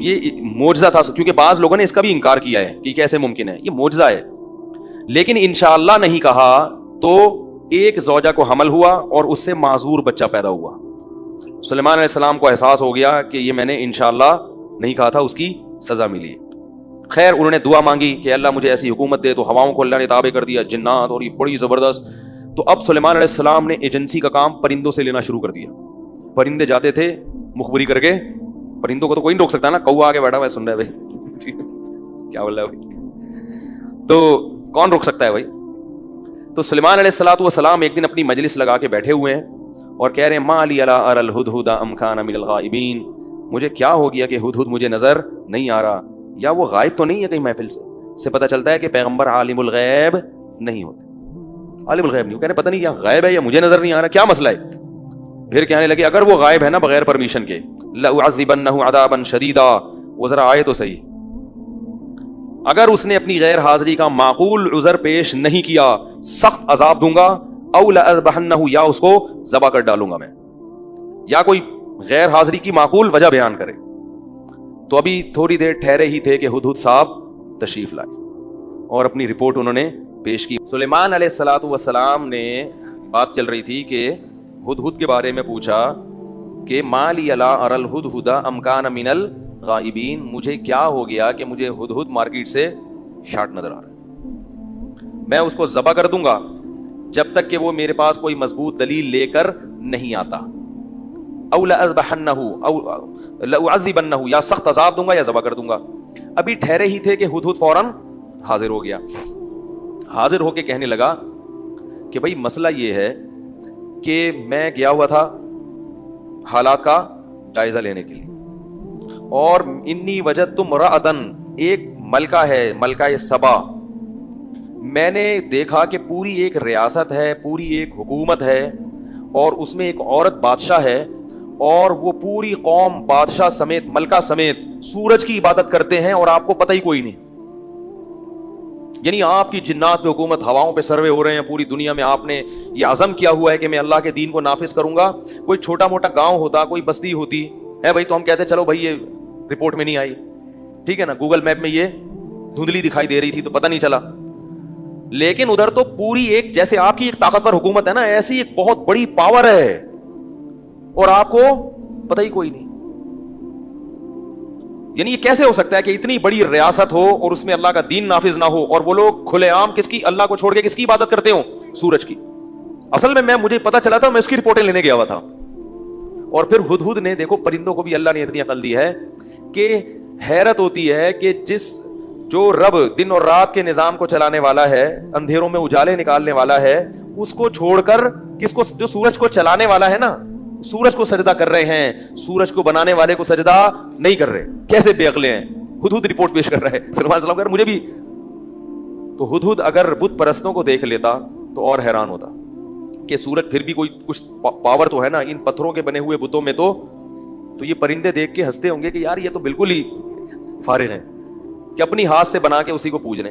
یہ معجزہ تھا, کیونکہ بعض لوگوں نے اس کا بھی انکار کیا ہے کہ کیسے ممکن ہے, یہ معجزہ ہے. لیکن انشاءاللہ نہیں کہا تو ایک زوجہ کو حمل ہوا اور اس سے معذور بچہ پیدا ہوا. سلیمان علیہ السلام کو احساس ہو گیا کہ یہ میں نے انشاءاللہ نہیں کہا تھا, اس کی سزا ملی. خیر انہوں نے دعا مانگی کہ اللہ مجھے ایسی حکومت دے, تو ہواؤں کو اللہ نے تابع کر دیا, جنات, اور یہ بڑی زبردست. تو اب سلیمان علیہ السلام نے ایجنسی کا کام پرندوں سے لینا شروع کر دیا. پرندے جاتے تھے مخبری کر کے, پرندوں کو تو کوئی نہیں روک سکتا نا, کوا آگے بیٹھا ہوا ہے سن رہا ہے بھائی کیا بول رہا ہے بھائی, تو کون روک سکتا ہے بھائی. تو سلیمان علیہ السلام ایک دن اپنی مجلس لگا کے بیٹھے ہوئے ہیں اور کہہ رہے ہیں ما لی الا اری الہدہد ام کان من الغائبین, مجھے کیا ہو گیا کہ ہدہد مجھے نظر نہیں آ رہا, یا وہ غائب تو نہیں ہے کہیں محفل سے پتہ چلتا ہے کہ پیغمبر عالم الغیب نہیں ہوتے, عالم الغیب نہیں. کہہ رہے پتہ نہیں کیا غائب ہے یا مجھے نظر نہیں آ رہا, کیا مسئلہ ہے. پھر کہنے لگے اگر وہ غائب ہے نا بغیر پرمیشن کے, لأعذبنہ عذابا شدیدا, وہ ذرا آئے تو صحیح, اگر اس نے اپنی غیر حاضری کا معقول عذر پیش نہیں کیا سخت عذاب دوں گا, او لأذبحنہ, یا اس کو ذبح کر ڈالوں گا میں, یا کوئی غیر حاضری کی معقول وجہ بیان کرے. تو ابھی تھوڑی دیر ٹھہرے ہی تھے کہ ہدہد صاحب تشریف لائے اور اپنی رپورٹ انہوں نے پیش کی. سلیمان علیہ السلام نے بات چل رہی تھی کہ ہدہد کے بارے میں پوچھا کہ ما لی الا اری الہدہد ام کان من الغائبین, مجھے کیا ہو گیا کہ مجھے ہدہد مارکیٹ سے شارٹ نظر آ رہا ہے, میں اس کو ذبح کر دوں گا جب تک کہ وہ میرے پاس کوئی مضبوط دلیل لے کر نہیں آتا, او لأذبحنہ او لأعذبنہ, یا سخت عذاب دوں گا یا ذبح کر دوں گا. ابھی ٹھہرے ہی تھے کہ ہدہد فوراً حاضر ہو گیا. حاضر ہو کے کہنے لگا کہ بھائی مسئلہ یہ ہے کہ میں گیا ہوا تھا حالات کا جائزہ لینے کے لیے, اور انی وجدت امرأۃ, ایک ملکہ ہے, ملکہ سبا, میں نے دیکھا کہ پوری ایک ریاست ہے, پوری ایک حکومت ہے, اور اس میں ایک عورت بادشاہ ہے, اور وہ پوری قوم بادشاہ سمیت ملکہ سمیت سورج کی عبادت کرتے ہیں اور آپ کو پتہ ہی کوئی نہیں. یعنی آپ کی جنات پہ حکومت, ہواؤں پہ سروے ہو رہے ہیں پوری دنیا میں, آپ نے یہ عزم کیا ہوا ہے کہ میں اللہ کے دین کو نافذ کروں گا. کوئی چھوٹا موٹا گاؤں ہوتا, کوئی بستی ہوتی ہے بھائی, تو ہم کہتے چلو بھائی یہ رپورٹ میں نہیں آئی, ٹھیک ہے نا, گوگل میپ میں یہ دھندلی دکھائی دے رہی تھی تو پتہ نہیں چلا. لیکن ادھر تو پوری ایک, جیسے آپ کی ایک طاقتور حکومت ہے نا, ایسی ایک بہت بڑی پاور ہے اور آپ کو پتہ ہی کوئی نہیں. یعنی یہ کیسے ہو سکتا ہے کہ اتنی بڑی ریاست ہو اور اس میں اللہ کا دین نافذ نہ ہو, اور وہ لوگ کھلے عام کس کی, اللہ کو چھوڑ کے کس کی عبادت کرتے ہوں, سورج کی. اصل میں مجھے پتا چلا تھا, میں اس کی رپورٹیں لینے گیا ہوا تھا. اور پھر ہدہد نے, دیکھو پرندوں کو بھی اللہ نے اتنی عقل دی ہے کہ حیرت ہوتی ہے کہ جو رب دن اور رات کے نظام کو چلانے والا ہے, اندھیروں میں اجالے نکالنے والا ہے, اس کو چھوڑ کر کس کو, جو سورج کو چلانے والا ہے نا, سورج کو سجدہ کر رہے ہیں, سورج کو بنانے والے کو سجدہ نہیں کر رہے. کیسے بے عقلے ہیں. ہدہد رپورٹ پیش کر رہا ہے سلمان علیہ السلام, مجھے بھی. تو ہدہد اگر بت پرستوں کو دیکھ لیتا تو اور حیران ہوتا کہ سورج پھر بھی کوئی کچھ پاور تو ہے نا, ان پتھروں کے بنے ہوئے بتوں میں تو یہ پرندے دیکھ کے ہنستے ہوں گے کہ یار یہ تو بالکل ہی فارغ ہیں کہ اپنی ہاتھ سے بنا کے اسی کو پوج لیں.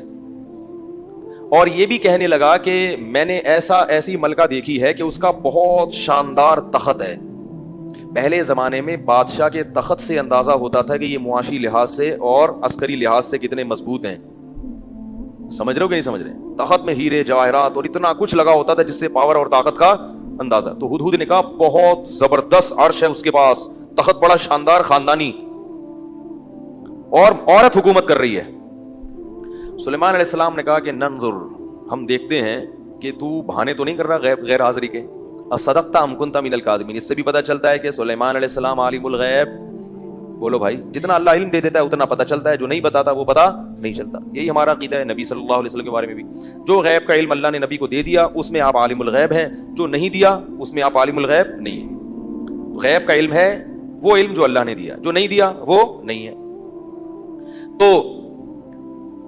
اور یہ بھی کہنے لگا کہ میں نے ایسی ملکہ دیکھی ہے کہ اس کا بہت شاندار تخت ہے. پہلے زمانے میں بادشاہ کے تخت سے اندازہ ہوتا تھا کہ یہ معاشی لحاظ سے اور عسکری لحاظ سے کتنے مضبوط ہیں. سمجھ رہے ہو کہ نہیں سمجھ رہے؟ تخت میں ہیرے جواہرات اور اتنا کچھ لگا ہوتا تھا جس سے پاور اور طاقت کا اندازہ. تو ہدہد نے کہا بہت زبردست عرش ہے اس کے پاس, تخت بڑا شاندار خاندانی, اور عورت حکومت کر رہی ہے. سلیمان علیہ السلام نے کہا کہ ننظر, ہم دیکھتے ہیں کہ تو بہانے تو نہیں کر رہا غیر حاضری کے, اصدقت ام کنت من الکاذبین. اس سے بھی پتہ چلتا ہے کہ سلیمان علیہ السلام عالم الغیب. بولو بھائی, جتنا اللہ علم دے دیتا ہے اتنا پتہ چلتا ہے, جو نہیں بتاتا وہ پتہ نہیں چلتا. یہی ہمارا عقیدہ ہے نبی صلی اللہ علیہ وسلم کے بارے میں بھی. جو غیب کا علم اللہ نے نبی کو دے دیا اس میں آپ عالم الغیب ہیں, جو نہیں دیا اس میں آپ عالم الغیب نہیں ہیں. غیب کا علم ہے وہ علم جو اللہ نے دیا, جو نہیں دیا وہ نہیں ہے. تو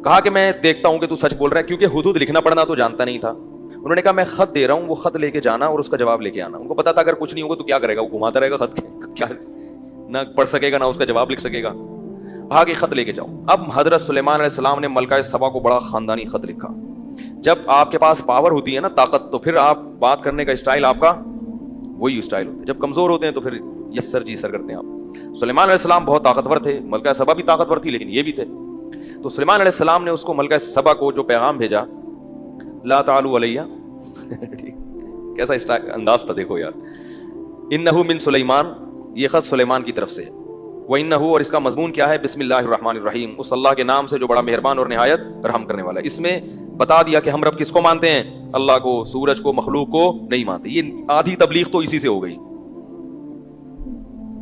کہا کہ میں دیکھتا ہوں کہ تو سچ بول رہا ہے, کیونکہ ہدہد لکھنا پڑھنا تو جانتا نہیں تھا. انہوں نے کہا میں خط دے رہا ہوں, وہ خط لے کے جانا اور اس کا جواب لے کے آنا. ان کو پتا تھا اگر کچھ نہیں ہوگا تو کیا کرے گا, وہ گھماتا رہے گا خط, کیا نہ پڑھ سکے گا نہ اس کا جواب لکھ سکے گا. کہا کہ خط لے کے جاؤ. اب حضرت سلیمان علیہ السلام نے ملکہ سبا کو بڑا خاندانی خط لکھا. جب آپ کے پاس پاور ہوتی ہے نا, طاقت, تو پھر آپ بات کرنے کا اسٹائل آپ کا وہی اسٹائل ہوتا ہے. جب کمزور ہوتے ہیں تو پھر یس سر جی سر کرتے ہیں آپ. سلیمان علیہ السلام بہت طاقتور تھے, ملکہ سبا بھی طاقتور تھی, لیکن یہ بھی تھے. تو سلیمان علیہ السلام نے اس کو ملکہ سبا کو جو پیغام بھیجا, لا تعلوا علیہ, کیسا انداز تھا دیکھو یار, انہ من سلیمان, یہ خط سلیمان کی طرف سے, وَإِنَّهُ, اور اس کا مضمون کیا ہے, بسم اللہ الرحمن الرحیم, اس اللہ کے نام سے جو بڑا مہربان اور نہایت رحم کرنے والا ہے. اس میں بتا دیا کہ ہم رب کس کو مانتے ہیں, اللہ کو, سورج کو, مخلوق کو نہیں مانتے. یہ آدھی تبلیغ تو اسی سے ہو گئی.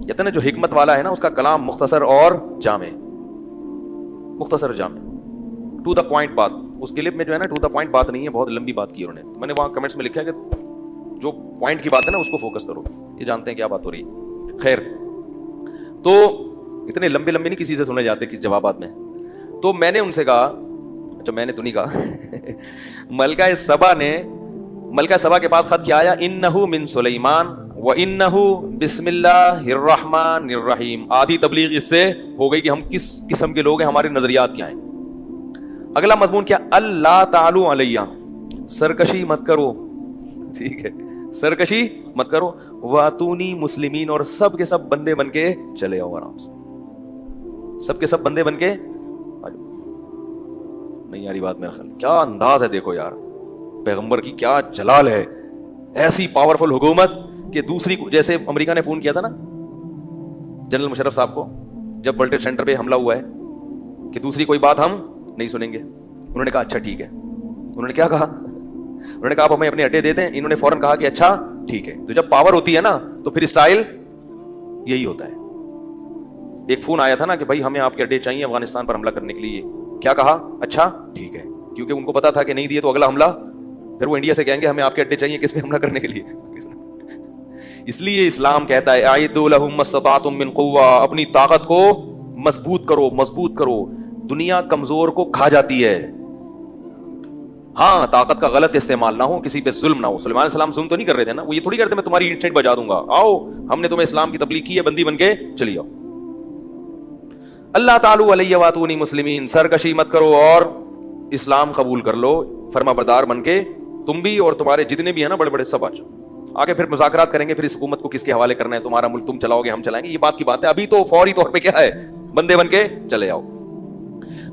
کہتے ہیں جو حکمت والا ہے نا, اس کا کلام مختصر اور جامع, مختصر جامع, ٹو دا پوائنٹ بات. اس کلپ میں جو ہے نا ٹو دا پوائنٹ بات نہیں ہے, بہت لمبی بات کی انہوں نے. میں نے وہاں کمنٹس میں لکھا ہے کہ جو پوائنٹ کی بات ہے نا اس کو فوکس کرو, یہ جانتے ہیں کیا بات ہو رہی ہے. خیر, تو اتنے لمبے نہیں کسی سے سنے جاتے کہ جوابات میں. تو میں نے ان سے کہا, اچھا میں نے تو نہیں کہا, ملکہ سبا کے پاس خط کیا آیا, انہ من سلیمان وانہ بسم اللہ الرحمن الرحیم. آدھی تبلیغ اس سے ہو گئی کہ ہم کس قسم کے لوگ ہیں, ہمارے نظریات کیا ہیں. اگلا مضمون کیا, اللہ تعالی علیہ, سرکشی مت کرو, ٹھیک ہے, سرکشی مت کرو, واتونی مسلمین, اور سب کے سب بندے بن کے چلے آؤ آرام سے, سب کے سب بندے بن کے. نہیں یاری بات میرا خیال, کیا انداز ہے دیکھو یار, پیغمبر کی کیا جلال ہے, ایسی پاورفل حکومت کہ دوسری, جیسے امریکہ نے فون کیا تھا نا جنرل مشرف صاحب کو جب ورلڈ ٹریڈ سینٹر پہ حملہ ہوا ہے کہ دوسری کوئی بات ہم نہیں سنیں گے. انہوں نے کہا اچھا ٹھیک ہے. انہوں نے کیا کہا, انہوں نے کہا آپ ہمیں اپنے اڈے دے دیں. انہوں نے فوراً کہا کہ اچھا ٹھیک ہے. تو جب پاور ہوتی ہے نا تو پھر اسٹائل یہی ہوتا ہے. ایک فون آیا تھا نا کہ بھائی ہمیں آپ کے اڈے چاہیے افغانستان پر حملہ کرنے کے لیے, کیا کہا, اچھا ٹھیک ہے, کیونکہ ان کو پتا تھا کہ نہیں دیے تو اگلا حملہ پھر وہ انڈیا سے کہیں گے ہمیں آپ کے اڈے چاہیے کس پہ حملہ کرنے کے لیے. اس لیے اسلام کہتا ہے اعدوا لهم ما استطعتم من قوة, اپنی طاقت کو مضبوط کرو, مضبوط کرو. دنیا کمزور کو کھا جاتی ہے, ہاں طاقت کا غلط استعمال نہ ہو, کسی پہ ظلم نہ ہو. سلیمان علیہ السلام ظلم تو نہیں کر رہے تھے نا, وہ یہ تھوڑی کرتے میں تمہاری انسٹنٹ بجا دوں گا, آؤ ہم نے تمہیں اسلام کی تبلیغ کی ہے, بندی بن کے چلی آؤ. اللہ تعالی علیہ واتونی مسلمین, سرکشی مت کرو اور اسلام قبول کر لو, فرما بردار بن کے تم بھی اور تمہارے جتنے بھی ہیں نا بڑے بڑے سب. آگے پھر مذاکرات کریں گے, پھر اس حکومت کو کس کے حوالے کرنا ہے, تمہارا ملک تم چلاؤ گے ہم چلائیں گے, یہ بات کی بات ہے. ابھی تو فوری طور پہ کیا ہے, بندے بن کے چلے آؤ.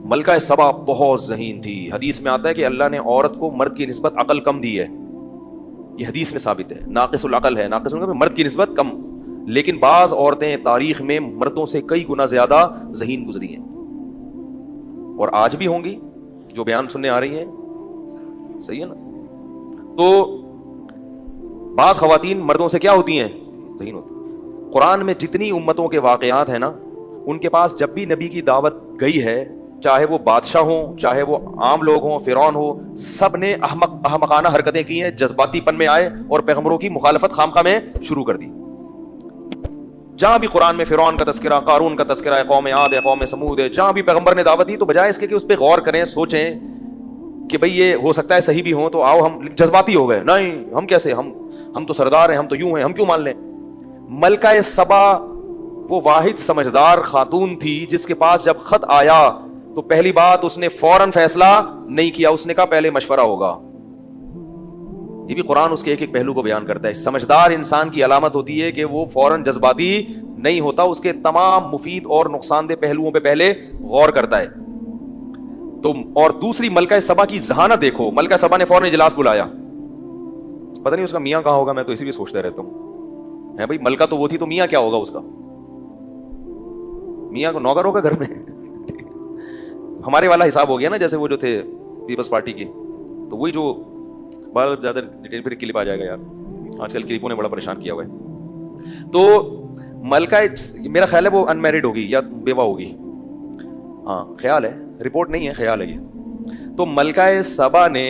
ملکہ سبا بہت ذہین تھی. حدیث میں آتا ہے کہ اللہ نے عورت کو مرد کی نسبت عقل کم دی ہے, یہ حدیث میں ثابت ہے. ناقص العقل ہے, ناقص العقل مرد کی نسبت کم, لیکن بعض عورتیں تاریخ میں مردوں سے کئی گنا زیادہ ذہین گزری ہیں, اور آج بھی ہوں گی جو بیان سننے آ رہی ہیں, صحیح ہے نا. تو بعض خواتین مردوں سے کیا ہوتی ہیں, ذہین ہوتی ہیں. قرآن میں جتنی امتوں کے واقعات ہیں نا, ان کے پاس جب بھی نبی کی دعوت گئی ہے, چاہے وہ بادشاہ ہوں, چاہے وہ عام لوگ ہوں, فرعون ہو, سب نے احمقانہ حرکتیں کی ہیں, جذباتی پن میں آئے اور پیغمبروں کی مخالفت خامخواہ میں شروع کر دی. جہاں بھی قرآن میں فرعون کا تذکرہ, قارون کا تذکرہ ہے, قوم عاد ہے, قوم سمود ہے, جہاں بھی پیغمبر نے دعوت دی تو بجائے اس کے کہ اس پہ غور کریں, سوچیں کہ بھئی یہ ہو سکتا ہے صحیح بھی ہوں, تو آؤ ہم جذباتی ہو گئے, نہیں ہم کیسے, ہم تو سردار ہیں, ہم تو یوں ہیں, ہم کیوں مان لیں. ملکہ سبا وہ واحد سمجھدار خاتون تھی جس کے پاس جب خط آیا تو پہلی بات اس نے فوراً فیصلہ نہیں کیا, اس نے کہا پہلے مشورہ ہوگا. یہ بھی قرآن اس کے ایک ایک پہلو کو بیان کرتا ہے. سمجھدار انسان کی علامت ہوتی ہے کہ وہ فوراً جذباتی نہیں ہوتا, اس کے تمام مفید اور نقصان دہ پہلوؤں پہ پہلے غور کرتا ہے. تو اور دوسری ملکہ سبا کی ذہانت دیکھو, ملکہ سبا نے فوراً اجلاس بلایا. پتہ نہیں اس کا میاں کہاں ہوگا, میں تو اسی بھی سوچتا رہتا ہوں, ہے بھائی ملکہ تو وہ تھی تو میاں کیا ہوگا اس کا, میاں کو نوکر ہوگا گھر میں. ہمارے والا حساب ہو گیا نا, جیسے وہ جو تھے پیپلز پارٹی کے, تو وہی جو بہت زیادہ ڈیٹیل پھر کلپ آ جائے گا یار, آج کل کلپوں نے بڑا پریشان کیا ہوا ہے. تو ملکہ میرا خیال ہے وہ ان میرڈ ہوگی یا بیوہ ہوگی, ہاں خیال ہے, رپورٹ نہیں ہے, خیال ہے یہ. تو ملکہ سبا نے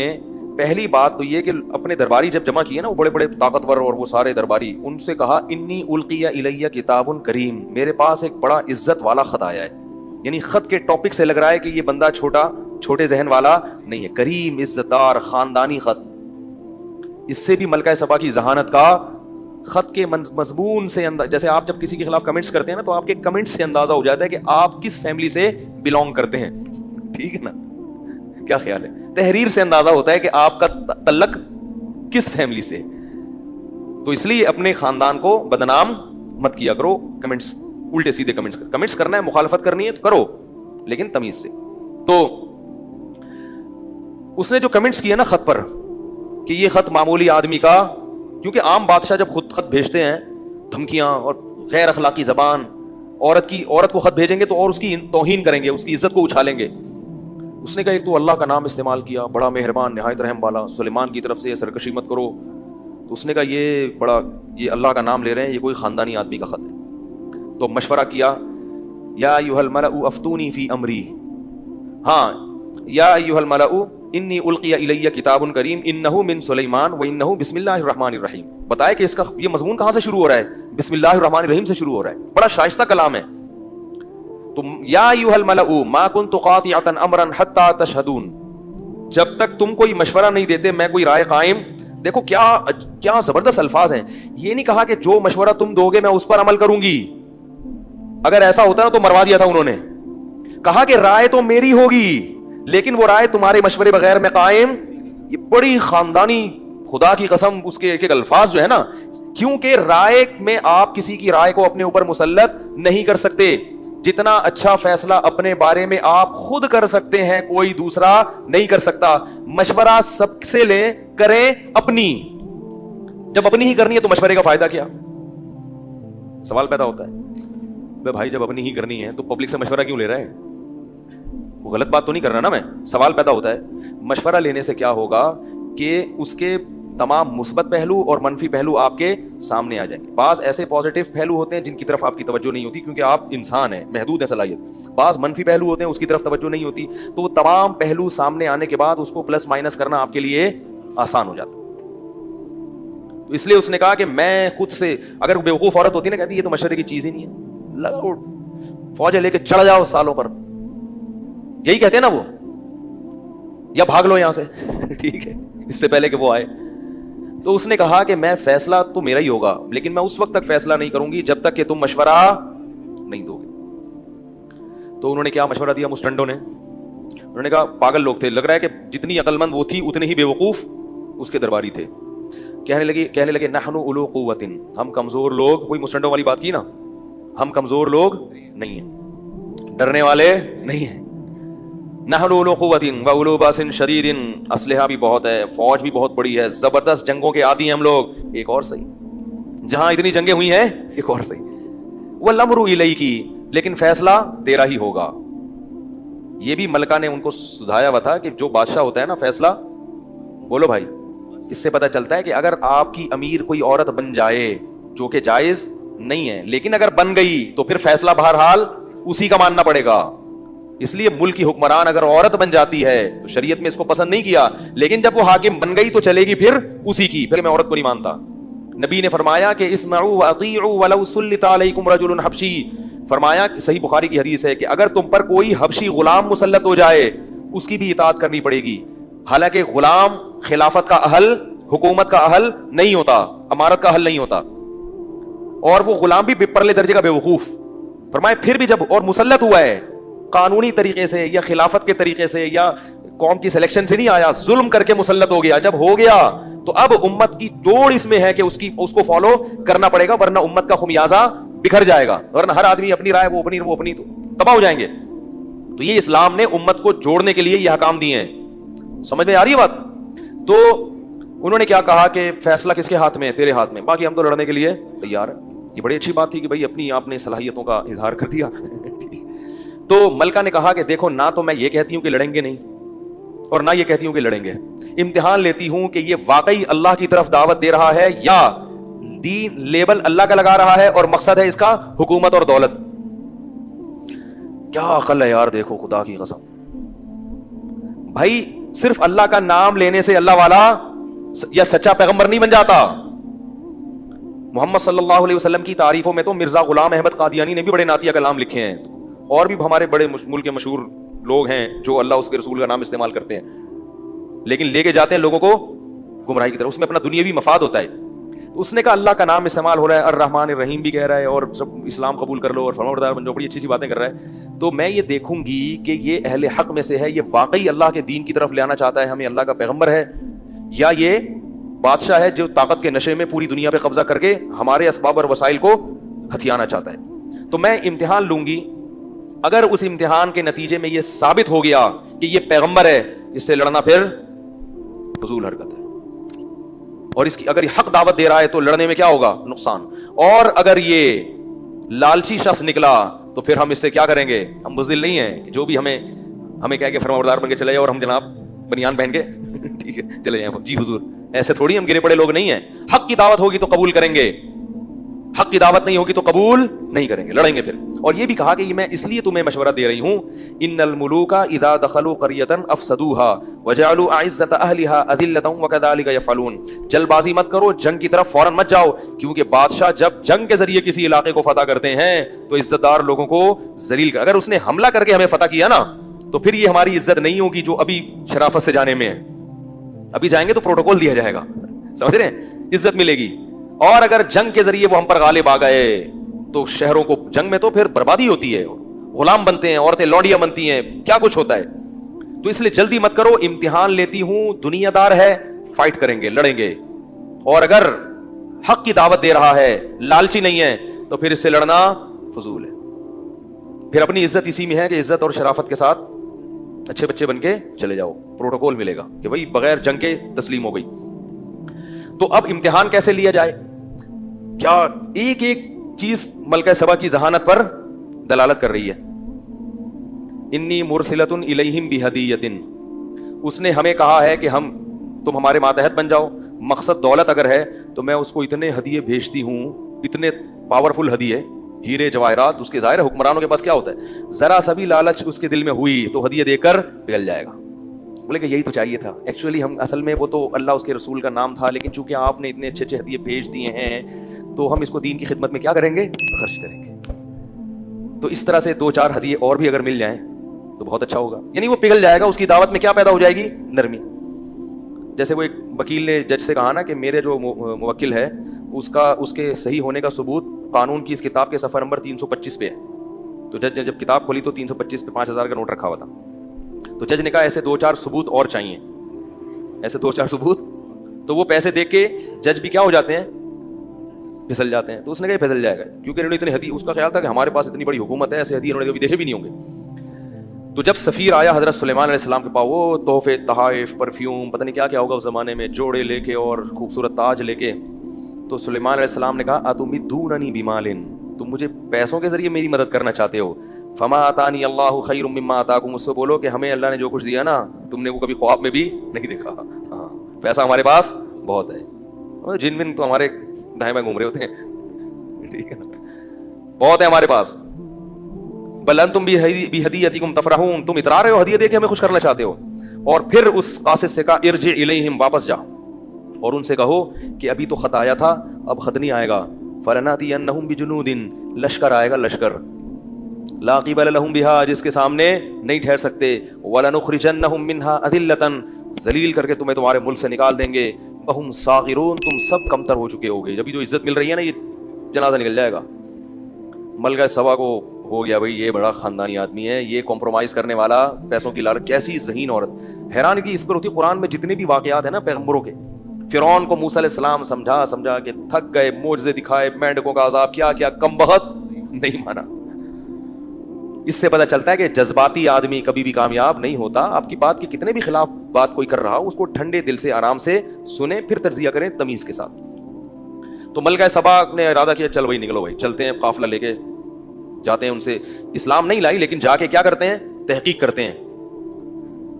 پہلی بات تو یہ کہ اپنے درباری جب جمع کیے نا, وہ بڑے بڑے طاقتور اور وہ سارے درباری, ان سے کہا انی القی الیہ کتاب کریم, میرے پاس ایک بڑا عزت والا خط آیا ہے. یعنی خط کے ٹاپک سے لگ رہا ہے کہ یہ بندہ چھوٹے ذہن والا نہیں ہے, کریم, عزت دار, خاندانی خط. اس سے بھی ملکہ سبا کی ذہانت کا خط کے مضمون سے جیسے آپ جب کسی کے خلاف کمنٹس کرتے ہیں نا, تو آپ کے کمنٹ سے اندازہ ہو جاتا ہے کہ آپ کس فیملی سے بلونگ کرتے ہیں, ٹھیک ہے نا, کیا خیال ہے. تحریر سے اندازہ ہوتا ہے کہ آپ کا تعلق کس فیملی سے. تو اس لیے اپنے خاندان کو بدنام مت کیا کرو کمنٹس الٹے سیدھے کمنٹس کرنا ہے, مخالفت کرنی ہے تو کرو, لیکن تمیز سے. تو اس نے جو کمنٹس کیے نا خط پر کہ یہ خط معمولی آدمی کا, کیونکہ عام بادشاہ جب خود خط بھیجتے ہیں دھمکیاں اور غیر اخلاقی زبان, عورت کو خط بھیجیں گے تو اور اس کی توہین کریں گے, اس کی عزت کو اچھالیں گے. اس نے کہا ایک تو اللہ کا نام استعمال کیا, بڑا مہربان نہایت رحم والا, سلیمان کی طرف سے سرکشی مت کرو. تو اس نے کہا یہ اللہ کا نام لے رہے ہیں, یہ کوئی خاندانی آدمی کا خط ہے. تو مشورہ کیا, یا ایھا الملأ افتونی فی امری, ہاں یا ایھا الملأ انی القی الی کتاب کریم انہ من سلیمان وانہ بسم اللہ الرحمن الرحیم. بتائے کہ اس کا یہ مضمون کہاں سے شروع ہو رہا ہے, بسم اللہ الرحمن الرحیم سے شروع ہو رہا ہے, بڑا شائستہ کلام ہے. تو یا ایھا الملأ ما کنت قاطعۃ امرا حتی تشہدون, جب تک تم کوئی مشورہ نہیں دیتے میں کوئی رائے قائم. دیکھو کیا زبردست الفاظ ہیں. یہ نہیں کہا کہ جو مشورہ تم دو گے میں اس پر عمل کروں گی, اگر ایسا ہوتا نا تو مروا دیا تھا انہوں نے. کہا کہ رائے تو میری ہوگی لیکن وہ رائے تمہارے مشورے بغیر میں قائم. یہ بڑی خاندانی, خدا کی قسم اس کے ایک ایک الفاظ جو ہے نا, کیونکہ رائے میں آپ کسی کی رائے کو اپنے اوپر مسلط نہیں کر سکتے. جتنا اچھا فیصلہ اپنے بارے میں آپ خود کر سکتے ہیں کوئی دوسرا نہیں کر سکتا. مشورہ سب سے لیں, کریں اپنی. جب اپنی ہی کرنی ہے تو مشورے کا فائدہ کیا؟ سوال پیدا ہوتا ہے بھائی جب اپنی ہی کرنی ہے تو پبلک سے مشورہ کیوں لے رہا ہے؟ وہ غلط بات تو نہیں کر رہا نا میں. سوال پیدا ہوتا ہے مشورہ لینے سے کیا ہوگا کہ اس کے تمام مثبت پہلو اور منفی پہلو آپ کے سامنے آ جائیں گے. بعض ایسے پازیٹیو پہلو ہوتے ہیں جن کی طرف آپ کی توجہ نہیں ہوتی کیونکہ آپ انسان ہیں, محدود ہے صلاحیت. بعض منفی پہلو ہوتے ہیں اس کی طرف توجہ نہیں ہوتی, تو وہ تمام پہلو سامنے آنے کے بعد اس کو پلس مائنس کرنا آپ کے لیے آسان ہو جاتا. تو اس لیے اس نے کہا کہ میں خود سے, اگر بیوقوف عورت ہوتی نا کہتی یہ تو مشورے کی چیز ہی نہیں ہے, لگاؤ فوجیں لے کے چڑھ جاؤ سالوں پر, یہی کہتے ہیں نا وہ, یا بھاگ لو یہاں سے ٹھیک ہے, اس سے پہلے کہ وہ آئے. تو اس نے کہا کہ میں فیصلہ تو میرا ہی ہوگا لیکن میں اس وقت تک فیصلہ نہیں کروں گی جب تک کہ تم مشورہ نہیں دو گے. تو انہوں نے کیا مشورہ دیا مسٹنڈوں نے؟ انہوں نے کہا پاگل لوگ تھے, لگ رہا ہے کہ جتنی عقل مند وہ تھی اتنے ہی بیوقوف اس کے درباری تھے. کہنے لگے نحن اولو قوت, ہم کمزور لوگ, کوئی مسٹنڈوں والی بات کی نا, ہم کمزور لوگ نہیں ہیں, ڈرنے والے نہیں ہیں. نحن اولو قوت و اولو باس شدید, اسلحہ بھی بہت ہے, فوج بھی بہت بڑی ہے, زبردست جنگوں کے عادی ہیں ہم لوگ. ایک اور صحیح, جہاں اتنی جنگیں ہوئی ہیں ایک اور صحیح. والامر الیک, لیکن فیصلہ تیرا ہی ہوگا. یہ بھی ملکہ نے ان کو سدھایا ہوا تھا کہ جو بادشاہ ہوتا ہے نا فیصلہ, بولو بھائی, اس سے پتہ چلتا ہے کہ اگر آپ کی امیر کوئی عورت بن جائے جو کہ جائز نہیں ہے, لیکن اگر بن گئی تو پھر فیصلہ بہرحال اسی کا ماننا پڑے گا. اس لیے ملک کی حکمران اگر عورت بن جاتی ہے تو شریعت میں اس کو پسند نہیں کیا, لیکن جب وہ حاکم بن گئی تو چلے گی پھر اسی کی, پھر میں عورت کو نہیں مانتا. نبی نے فرمایا کہ اسمعوا واطیعوا ولو سلط علیکم رجل حبشی, فرمایا صحیح بخاری کی حدیث ہے کہ اگر تم پر کوئی حبشی غلام مسلط ہو جائے اس کی بھی اطاعت کرنی پڑے گی. حالانکہ غلام خلافت کا اہل, حکومت کا اہل نہیں ہوتا, امارت کا اہل نہیں ہوتا, اور وہ غلام بھی پرلے درجے کا بیوقوف. فرمایا پھر بھی جب اور مسلط ہوا ہے قانونی طریقے سے یا خلافت کے طریقے سے یا قوم کی سلیکشن سے نہیں آیا, ظلم کر کے مسلط ہو گیا, جب ہو گیا تو اب امت کی جوڑ اس میں ہے کہ اس کو فالو کرنا پڑے گا, ورنہ امت کا خمیازہ بکھر جائے گا, ورنہ ہر آدمی اپنی رائے وہ اپنی تو تباہ ہو جائیں گے. تو یہ اسلام نے امت کو جوڑنے کے لیے یہ احکام دیے ہیں. سمجھ میں آ رہی ہے بات؟ تو انہوں نے کیا کہا کہ فیصلہ کس کے ہاتھ میں ہے؟ تیرے ہاتھ میں, باقی ہم تو لڑنے کے لیے تیار ہیں. یہ بڑی اچھی بات تھی کہ بھائی اپنی آپ نے صلاحیتوں کا اظہار کر دیا. تو ملکہ نے کہا کہ دیکھو نہ تو میں یہ کہتی ہوں کہ لڑیں گے نہیں اور نہ یہ کہتی ہوں کہ لڑیں گے, امتحان لیتی ہوں کہ یہ واقعی اللہ کی طرف دعوت دے رہا ہے یا دین لیبل اللہ کا لگا رہا ہے اور مقصد ہے اس کا حکومت اور دولت. کیا عقل ہے یار, دیکھو خدا کی قسم بھائی, صرف اللہ کا نام لینے سے اللہ والا یا سچا پیغمبر نہیں بن جاتا. محمد صلی اللہ علیہ وسلم کی تعریفوں میں تو مرزا غلام احمد قادیانی نے بھی بڑے نعتیہ کلام لکھے ہیں, اور بھی ہمارے بڑے ملک کے مشہور لوگ ہیں جو اللہ اس کے رسول کا نام استعمال کرتے ہیں, لیکن لے کے جاتے ہیں لوگوں کو گمراہی کی طرف, اس میں اپنا دنیاوی مفاد ہوتا ہے. اس نے کہا اللہ کا نام استعمال ہو رہا ہے, الرحمن الرحیم بھی کہہ رہا ہے, اور سب اسلام قبول کر لو اور فرمانبردار بن جاؤ, بڑی اچھی باتیں کر رہا ہے. تو میں یہ دیکھوں گی کہ یہ اہل حق میں سے ہے, یہ واقعی اللہ کے دین کی طرف لے آنا چاہتا ہے, ہمیں اللہ کا پیغمبر ہے, یا یہ بادشاہ ہے جو طاقت کے نشے میں پوری دنیا پہ قبضہ کر کے ہمارے اسباب اور وسائل کو ہتھیانا چاہتا ہے. تو میں امتحان لوں گی, اگر اس امتحان کے نتیجے میں یہ ثابت ہو گیا کہ یہ پیغمبر ہے, اس سے لڑنا پھر فضول حرکت ہے, اور اس کی اگر یہ حق دعوت دے رہا ہے تو لڑنے میں کیا ہوگا, نقصان. اور اگر یہ لالچی شخص نکلا تو پھر ہم اس سے کیا کریں گے, ہم بزدل نہیں ہیں کہ جو بھی ہمیں کہہ کے فرمانبردار بن کے چلے جائے اور ہم جناب بنیان پہن کے ٹھیک ہے چلے جائیں. جی حضور, ایسے تھوڑی ہم گرے پڑے لوگ نہیں ہیں. حق کی دعوت ہوگی تو قبول کریں گے, حق کی دعوت نہیں ہوگی تو قبول نہیں کریں گے, لڑیں گے پھر. اور یہ بھی کہا کہ میں اس لیے تمہیں مشورہ دے رہی ہوں, ان الملوک اذا دخلوا قرية افسدوها وجعلوا اعزة اهلها اذلة وكذلك يفعلون. جلد بازی مت کرو, جنگ کی طرف فوراً مت جاؤ, کیونکہ بادشاہ جب جنگ کے ذریعے کسی علاقے کو فتح کرتے ہیں تو عزت دار لوگوں کو ذلیل کر, اگر اس نے حملہ کر کے ہمیں فتح کیا نا تو پھر یہ ہماری عزت نہیں ہوگی جو ابھی شرافت سے جانے میں ہے. ابھی جائیں گے تو پروٹوکول دیا جائے گا, سمجھ رہے ہیں, عزت ملے گی. اور اگر جنگ کے ذریعے وہ ہم پر غالب آ گئے تو شہروں کو جنگ میں تو پھر بربادی ہوتی ہے, غلام بنتے ہیں, عورتیں لونڈیاں بنتی ہیں, کیا کچھ ہوتا ہے. تو اس لیے جلدی مت کرو, امتحان لیتی ہوں, دنیا دار ہے, فائٹ کریں گے, لڑیں گے. اور اگر حق کی دعوت دے رہا ہے, لالچی نہیں ہے, تو پھر اس سے لڑنا فضول ہے. پھر اپنی عزت اسی میں ہے کہ عزت اور شرافت کے ساتھ اچھے بچے بن کے چلے جاؤ, پروٹوکول ملے گا کہ بھائی بغیر جنگ کے تسلیم ہو گئی. تو اب امتحان کیسے لیا جائے, کیا ایک ایک چیز ملکہ سبا کی ذہانت پر دلالت کر رہی ہے. انی مرسلۃ الیہم بہدیۃ, اس نے ہمیں کہا ہے کہ تم ہمارے ماتحت بن جاؤ. مقصد دولت اگر ہے تو میں اس کو اتنے ہدیے بھیجتی ہوں, اتنے پاورفل ہدیے, ہیرے جواہرات. اس کے ظاہر حکمرانوں کے پاس کیا ہوتا ہے, ذرا سا بھی لالچ اس کے دل میں ہوئی تو ہدیے دے کر پگھل جائے گا. بولے کہ یہی تو چاہیے تھا. ایکچولی ہم اصل میں وہ تو اللہ اس کے رسول کا نام تھا, لیکن چونکہ آپ نے اتنے اچھے اچھے ہدیے بھیج دیے ہیں تو ہم اس کو دین کی خدمت میں کیا کریں گے, خرچ کریں گے. تو اس طرح سے 2-4 ہدیے اور بھی اگر مل جائیں تو بہت اچھا ہوگا. یعنی وہ پگھل جائے گا, اس کی دعوت میں کیا پیدا ہو جائے گی, نرمی. جیسے وہ ایک وکیل نے جج سے کہا نا کہ میرے جو موکل ہے اس کے صحیح ہونے کا ثبوت قانون کی اس کتاب کے صفحہ نمبر 325 پہ ہے. تو جج نے جب کتاب کھولی تو 325 پہ 5,000 کا نوٹ رکھا ہوا تھا. تو جج نے کہا ایسے 2-4 ثبوت اور چاہیے, ایسے 2-4 ثبوت. تو وہ پیسے دیکھ کے جج بھی کیا ہو جاتے ہیں, پھسل جاتے ہیں. تو اس نے کہا پھسل جائے گا, کیونکہ انہوں نے اتنی ہدیے, اس کا خیال تھا کہ ہمارے پاس اتنی بڑی حکومت ہے, ایسے ہدیے انہوں نے کبھی دیکھے بھی نہیں ہوں گے. تو جب سفیر آیا حضرت سلیمان علیہ السلام کے پاس, وہ تحفے, تحائف, پرفیوم, پتہ نہیں کیا کیا ہوگا اس زمانے میں, جوڑے لے کے اور خوبصورت تاج لے کے. تو سلیمان علیہ السلام نے کہا اتمدوننی بمال, تم مجھے پیسوں کے ذریعے میری مدد کرنا چاہتے ہو. فما آتانی اللہ خیر مما آتاکم, اس سے بولو کہ ہمیں اللہ نے جو کچھ دیا نا تم نے وہ کبھی خواب میں بھی نہیں دیکھا. ہاں پیسہ ہمارے پاس بہت ہے, جن من تو ہمارے دائیں بائیں گھوم رہے ہوتے ہیں, ٹھیک ہے, بہت ہے ہمارے پاس. بل انتم بہدیتکم تفرحون, تم اترا رہے ہو, ہدیہ دے کے ہمیں خوش کرنا چاہتے ہو. اور پھر اس قاصد سے کہا ارجع الیہم, واپس جا اور ان سے کہو کہ ابھی تو خط آیا تھا, اب خط نہیں آئے گا. فلناتینہم بجنود, لشکر آئے گا, لشکر لا قبل لہم بہا, جس کے سامنے نہیں ٹھہر سکتے. ولنخرجنہم منہا اذلۃ, ذلیل کر کے تمہیں تمہارے ملک سے نکال دیں گے. وہم صاغرون, تم سب کمتر ہو چکے ہوگے. جب جو عزت مل رہی ہے نا, یہ جنازہ نکل جائے گا. ملکہ سبا کو ہو گیا بھائی یہ بڑا خاندانی آدمی ہے, یہ کمپرومائز کرنے والا, پیسوں کی لالچ, کیسی ذہین عورت. حیران کی اس پر ہوتی, قرآن میں جتنے بھی واقعات ہیں نا پیغمبروں کے, فرعون کو موسیٰ علیہ السلام سمجھا کے تھک گئے, معجزے دکھائے, مینڈکوں کا عذاب کیا, کم بخت نہیں مانا. اس سے پتہ چلتا ہے کہ جذباتی آدمی کبھی بھی کامیاب نہیں ہوتا. آپ کی بات کے کتنے بھی خلاف بات کوئی کر رہا ہو, اس کو ٹھنڈے دل سے آرام سے سنیں, پھر تجزیہ کریں تمیز کے ساتھ. تو ملکہ سبا نے ارادہ کیا, چل بھائی نکلو بھائی, چلتے ہیں. قافلہ لے کے جاتے ہیں, ان سے اسلام نہیں لائی لیکن جا کے کیا کرتے ہیں, تحقیق کرتے ہیں.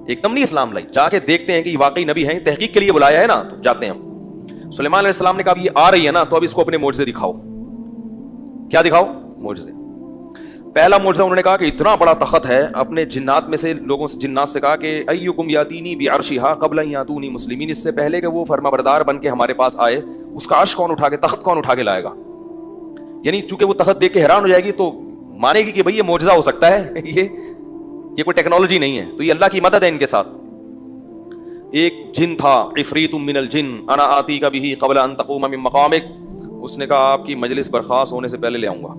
ایک دم نہیں اسلام لائی, جا کے دیکھتے ہیں کہ یہ واقعی نبی ہیں, تحقیق کے لیے بلایا ہے نا, تو جاتے ہیں ہم. سلیمان علیہ السلام نے کہا یہ آ رہی ہے نا, تو اب اس کو اپنے معجزے دکھاؤ. کیا دکھاؤ, معجزے. پہلا معجزہ انہوں نے کہا کہ اتنا بڑا تخت ہے, اپنے جنات میں سے لوگوں سے, جنات سے کہا کہ ایکم یاتینی بعرشھا قبل ان یاتونی مسلمین, اس سے پہلے کہ وہ فرما بردار بن کے ہمارے پاس آئے, اس کا عرش کون اٹھا کے, تخت کون اٹھا کے لائے گا. یعنی چونکہ وہ تخت دیکھ کے حیران ہو جائے گی تو مانے گی کہ بھئی یہ معجزہ ہو سکتا ہے, یہ کوئی ٹیکنالوجی نہیں ہے. تو یہ اللہ کی مدد ہے ان کے ساتھ. ایک جن تھا, عفریت من الجن انا آتیک بہ قبل ان تقوم من مقامک, اس نے کہا آپ کی مجلس برخاست ہونے سے پہلے لے آؤں گا,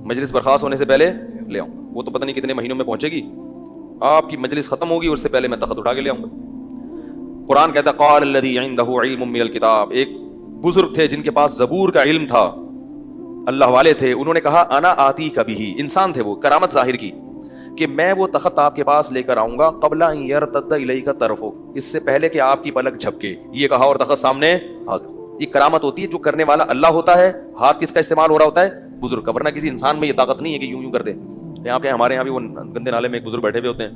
مجلس برخاست ہونے سے پہلے لے آؤں. وہ تو پتہ نہیں کتنے مہینوں میں پہنچے گی, آپ کی مجلس ختم ہوگی, اس سے پہلے میں تخت اٹھا کے لے آؤں گا. قرآن کہتا ہے قال الذی عنده علم من الکتاب, ایک بزرگ تھے جن کے پاس زبور کا علم تھا. اللہ والے تھے, انہوں نے کہا انا آتی کبھی ہی, انسان تھے وہ, کرامت ظاہر کی کہ میں وہ تخت آپ کے پاس لے کر آؤں گا قبل ان یرتد الیک طرفک, اس سے پہلے کہ آپ کی پلک جھپکے. یہ کہا اور تخت سامنے حاضر. یہ کرامت ہوتی ہے, جو کرنے والا اللہ ہوتا ہے, ہاتھ کس کا استعمال ہو رہا ہوتا ہے, بزرگ کا, ورنہ کسی انسان میں یہ طاقت نہیں ہے کہ یوں یوں کر دے. یہاں پہ ہمارے یہاں بھی وہ گندے نالے میں ایک بزرگ بیٹھے ہوئے ہوتے ہیں,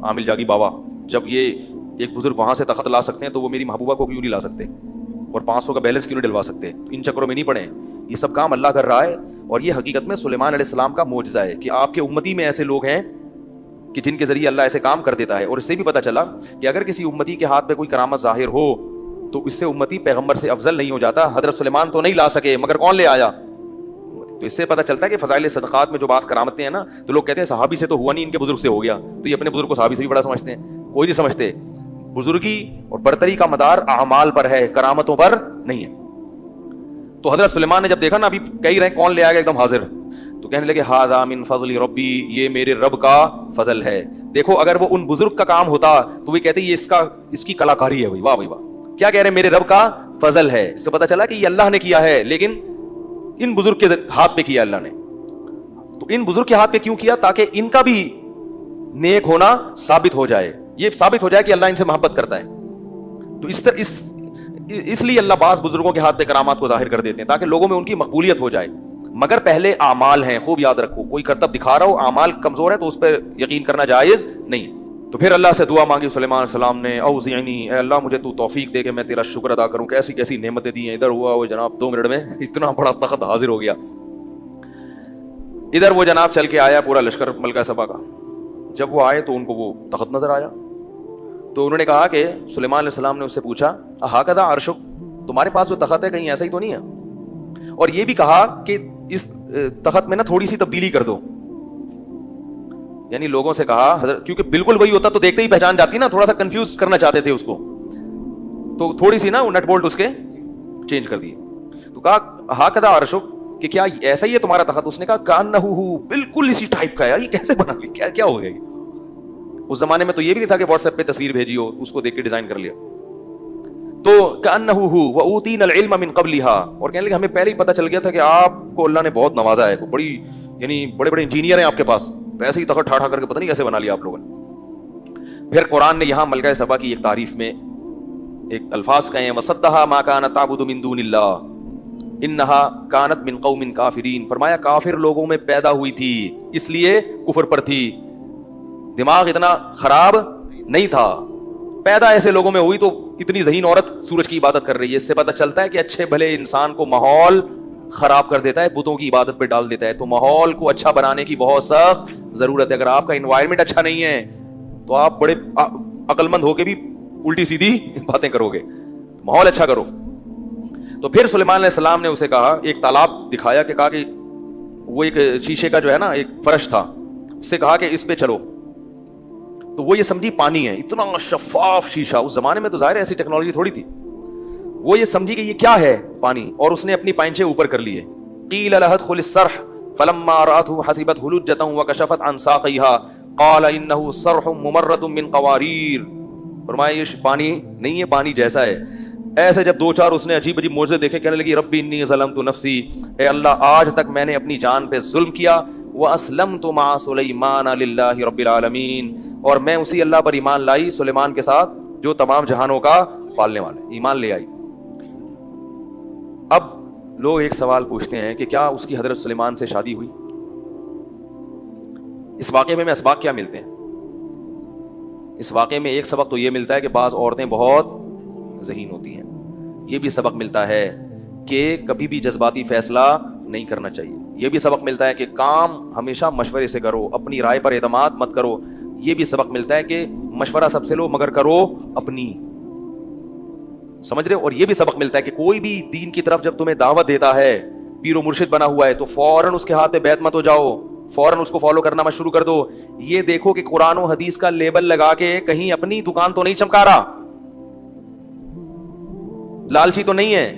عامل جاگی بابا, جب یہ ایک بزرگ وہاں سے تخت لا سکتے ہیں تو وہ میری محبوبہ کو کیوں نہیں لا سکتے, اور 500 کا بیلنس کیوں نہیں ڈلوا سکتے. تو ان چکروں میں نہیں پڑے, یہ سب کام اللہ کر رہا ہے. اور یہ حقیقت میں سلیمان علیہ السلام کا معجزہ ہے کہ آپ کے امتی میں ایسے لوگ ہیں کہ جن کے ذریعے اللہ ایسے کام کر دیتا ہے. اور اس سے بھی پتہ چلا کہ اگر کسی امتی کے ہاتھ میں کوئی کرامت ظاہر ہو تو اس سے امتی پیغمبر سے افضل نہیں ہو جاتا. حضرت سلیمان تو نہیں لا سکے, مگر کون لے آیا؟ تو اس سے پتہ چلتا ہے کہ فضائل صدقات میں جو بعض کرامتیں ہیں نا, تو لوگ کہتے ہیں صحابی سے تو ہوا نہیں, ان کے بزرگ سے ہو گیا. تو یہ اپنے بزرگ کو صحابی سے بھی بڑا سمجھتے ہیں. کوئی نہیں سمجھتے. بزرگی اور برتری کا مدار اعمال پر ہے, کرامتوں پر نہیں ہے. تو حضرت سلیمان نے جب دیکھا نا, ابھی کہہ رہے ہیں کون لے آئے گا ایک دم حاضر, تو کہنے لگے ھذا من فضل ربی, یہ میرے رب کا فضل ہے. دیکھو اگر وہ ان بزرگ کا کام ہوتا تو وہ کہتے یہ اس کی کلاکاری ہے. بھائی واہ بھائی واہ, کیا کہہ رہے ہیں, میرے رب کا فضل ہے. اس سے پتہ چلا کہ یہ اللہ نے کیا ہے, لیکن ان بزرگ کے ہاتھ پہ کیا اللہ نے. تو ان بزرگ کے ہاتھ پہ کیوں کیا؟ تاکہ ان کا بھی نیک ہونا ثابت ہو جائے, یہ ثابت ہو جائے کہ اللہ ان سے محبت کرتا ہے. تو اس لیے اللہ بعض بزرگوں کے ہاتھ پہ کرامات کو ظاہر کر دیتے ہیں تاکہ لوگوں میں ان کی مقبولیت ہو جائے. مگر پہلے اعمال ہیں, خوب یاد رکھو. کوئی کرتب دکھا رہا ہو, اعمال کمزور ہے تو اس پہ یقین کرنا جائز نہیں. تو پھر اللہ سے دعا مانگی سلیمان علیہ السلام نے, اوزعنی, اے اللہ مجھے تو توفیق دے کہ میں تیرا شکر ادا کروں. کیسی کیسی نعمتیں دی ہیں. ادھر ہوا وہ جناب 2 منٹ میں اتنا بڑا تخت حاضر ہو گیا. ادھر وہ جناب چل کے آیا پورا لشکر ملکہ سبا کا. جب وہ آئے تو ان کو وہ تخت نظر آیا. تو انہوں نے کہا کہ سلیمان علیہ السلام نے اس سے پوچھا ہاکذا عرشک, تمہارے پاس جو تخت ہے کہیں ایسا ہی تو نہیں ہے؟ اور یہ بھی کہا کہ اس تخت میں نا تھوڑی سی تبدیلی کر دو. یعنی لوگوں سے کہا حضرت, کیونکہ بالکل وہی ہوتا تو دیکھتے ہی پہچان جاتی نا, تھوڑا سا کنفیوز کرنا چاہتے تھے اس کو, تو تھوڑی سی نا نٹ بولٹ اس کے چینج کر دیے. تو کہا ہاکذا عرشک, کہ کیا ایسا ہی ہے تمہارا تخت؟ اس نے کہا کانہو, بالکل اسی ٹائپ کا ہے. یہ کیسے بنا لی, کیا ہو گیا؟ اس زمانے میں تو یہ بھی نہیں تھا کہ واٹس ایپ پہ تصویر بھیجی ہو, اس کو دیکھ کے ڈیزائن کر لیا. تو کانہو واوتینا العلم من قبلها, اور کہنے لگے ہمیں پہلے ہی پتہ چل گیا تھا کہ آپ کو اللہ نے بہت نوازا ہے, بڑی یعنی بڑے بڑے انجینئر ہیں آپ کے پاس, ویسے ہی تخت ٹھا ٹھا کر کے پتہ نہیں کیسے بنا لیا آپ لوگوں نے. پھر قرآن نے یہاں ملکہ سبا کی ایک تعریف میں ایک الفاظ کہے ہیں, وصدھا ما كانت تعبد من دون اللہ انہا کانت من قوم کافرین. فرمایا کافر لوگوں میں پیدا ہوئی تھی, اس لیے کفر پر تھی. دماغ اتنا خراب نہیں تھا, پیدا ایسے لوگوں میں ہوئی تو اتنی ذہین عورت سورج کی عبادت کر رہی ہے. اس سے پتہ چلتا ہے کہ اچھے بھلے انسان کو ماحول خراب کر دیتا ہے, بتوں کی عبادت پہ ڈال دیتا ہے. تو ماحول کو اچھا بنانے کی بہت سخت ضرورت ہے. اگر آپ کا انوائرمنٹ اچھا نہیں ہے تو آپ بڑے عقل مند ہو کے بھی الٹی سیدھی باتیں کرو گے. ماحول اچھا کرو. تو پھر سلیمان علیہ السلام نے اسے کہا, ایک تالاب دکھایا کہ کہا کہ وہ ایک شیشے کا جو ہے نا ایک فرش تھا, اس سے کہا کہ اس پہ چلو. تو وہ یہ سمجھی پانی ہے, اتنا شفاف شیشہ. اس زمانے میں تو ظاہر ایسی ٹیکنالوجی تھوڑی تھی. وہ یہ سمجھی کہ یہ کیا ہے, پانی, اور اس نے اپنی پائنچے اوپر کر لیے. قیل لها ادخل الصرح فلما رأته حسبته لجة وكشفت عن ساقيها قال انه صرح ممرد من قوارير. فرمایا یہ پانی نہیں ہے, پانی جیسا ہے. ایسے جب 2-4 اس نے عجیب عجیب معجزے دیکھے, کہنے لگی ربی انی ظلمت نفسی, اے اللہ آج تک میں نے اپنی جان پہ ظلم کیا. واسلمت مع سلیمان للہ رب العالمین, اور میں اسی اللہ پر ایمان لائی سلیمان کے ساتھ جو تمام جہانوں کا پالنے والا, ایمان لے آئی. اب لوگ ایک سوال پوچھتے ہیں کہ کیا اس کی حضرت سلیمان سے شادی ہوئی؟ اس واقعے میں اسباق کیا ملتے ہیں؟ اس واقعے میں ایک سبق تو یہ ملتا ہے کہ بعض عورتیں بہت ذہین ہوتی ہیں. یہ بھی سبق ملتا ہے کہ کبھی بھی جذباتی فیصلہ نہیں کرنا چاہیے. یہ بھی سبق ملتا ہے کہ کام ہمیشہ مشورے سے کرو, اپنی رائے پر اعتماد مت کرو. یہ بھی سبق ملتا ہے کہ مشورہ سب سے لو مگر کرو اپنی, سمجھ رہے ہو. اور یہ بھی سبق ملتا ہے کہ کوئی بھی دین کی طرف جب تمہیں دعوت دیتا ہے, پیر و مرشد بنا ہوا ہے, تو فوراً اس کے ہاتھ پہ بیعت مت ہو جاؤ, فوراً اس کو فالو کرنا مت شروع کر دو. یہ دیکھو کہ قرآن و حدیث کا لیبل لگا کے کہیں اپنی دکان تو نہیں چمکا رہا, لالچی تو نہیں ہے.